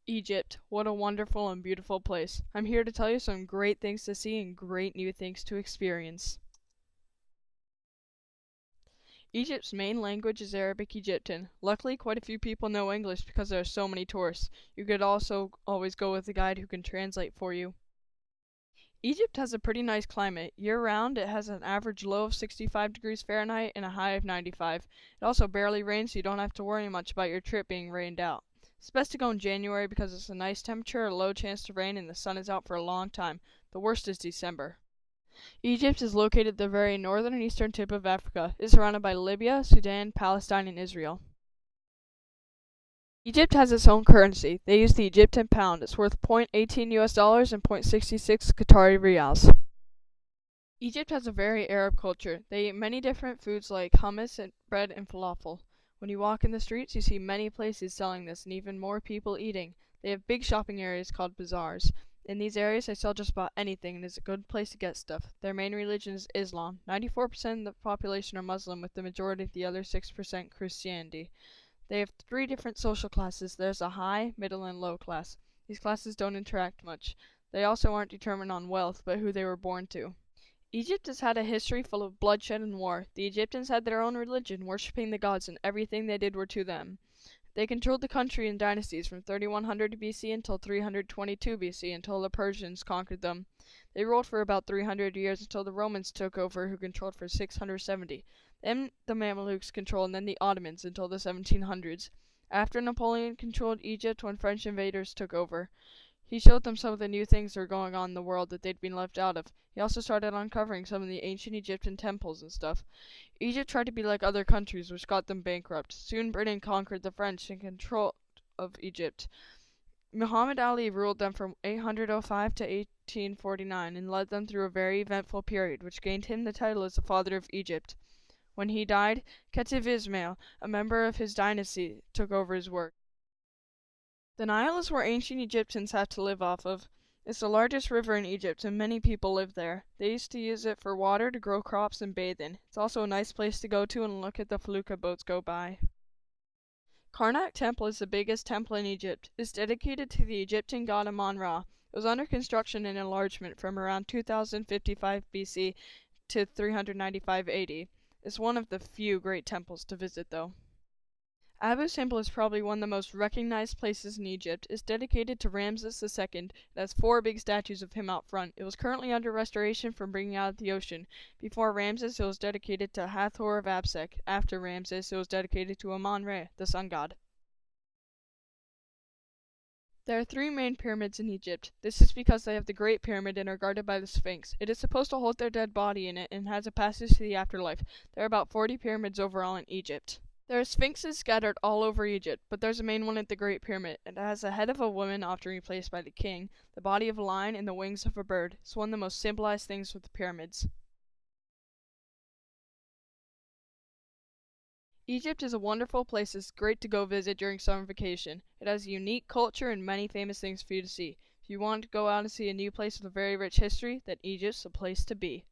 Egypt, what a wonderful and beautiful place. I'm here to tell you some great things to see and great new things to experience. Egypt's main language is Arabic Egyptian. Luckily, quite a few people know English because there are so many tourists. You could also always go with a guide who can translate for you. Egypt has a pretty nice climate. Year-round, it has an average low of 65 degrees Fahrenheit and a high of 95. It also barely rains, so you don't have to worry much about your trip being rained out. It's best to go in January because it's a nice temperature, a low chance to rain, and the sun is out for a long time. The worst is December. Egypt is located at the very northern and eastern tip of Africa. It is surrounded by Libya, Sudan, Palestine, and Israel. Egypt has its own currency. They use the Egyptian pound. It's worth $0.18 US and $0.66 Qatari riyals. Egypt has a very Arab culture. They eat many different foods like hummus and bread and falafel. When you walk in the streets, you see many places selling this and even more people eating. They have big shopping areas called bazaars. In these areas, they sell just about anything and is a good place to get stuff. Their main religion is Islam. 94% of the population are Muslim, with the majority of the other 6% Christianity. They have three different social classes. There's a high, middle, and low class. These classes don't interact much. They also aren't determined on wealth, but who they were born to. Egypt has had a history full of bloodshed and war. The Egyptians had their own religion, worshipping the gods, and everything they did were to them. They controlled the country in dynasties from 3100 BC until 322 BC, until the Persians conquered them. They ruled for about 300 years until the Romans took over, who controlled for 670. Then the Mamelukes controlled, and then the Ottomans until the 1700s. After Napoleon controlled Egypt when French invaders took over. He showed them some of the new things that were going on in the world that they'd been left out of. He also started uncovering some of the ancient Egyptian temples and stuff. Egypt tried to be like other countries, which got them bankrupt. Soon Britain conquered the French and control of Egypt. Muhammad Ali ruled them from 805 to 1849 and led them through a very eventful period, which gained him the title as the father of Egypt. When he died, Khatif Ismail, a member of his dynasty, took over his work. The Nile is where ancient Egyptians had to live off of. It's the largest river in Egypt, and many people live there. They used to use it for water, to grow crops, and bathe in. It's also a nice place to go to and look at the felucca boats go by. Karnak Temple is the biggest temple in Egypt. It's dedicated to the Egyptian god Amon-Ra. It was under construction and enlargement from around 2055 BC to 395 AD. It's one of the few great temples to visit, though. Abu Simbel is probably one of the most recognized places in Egypt. It's dedicated to Ramses II. It has 4 big statues of him out front. It was currently under restoration from bringing out of the ocean. Before Ramses, it was dedicated to Hathor of Absek. After Ramses, it was dedicated to Amon-Ra, the sun god. There are 3 main pyramids in Egypt. This is because they have the Great Pyramid and are guarded by the Sphinx. It is supposed to hold their dead body in it and has a passage to the afterlife. There are about 40 pyramids overall in Egypt. There are sphinxes scattered all over Egypt, but there's a main one at the Great Pyramid. It has the head of a woman, often replaced by the king, the body of a lion, and the wings of a bird. It's one of the most symbolized things with the pyramids. Egypt is a wonderful place. It's great to go visit during summer vacation. It has a unique culture and many famous things for you to see. If you want to go out and see a new place with a very rich history, then Egypt's the place to be.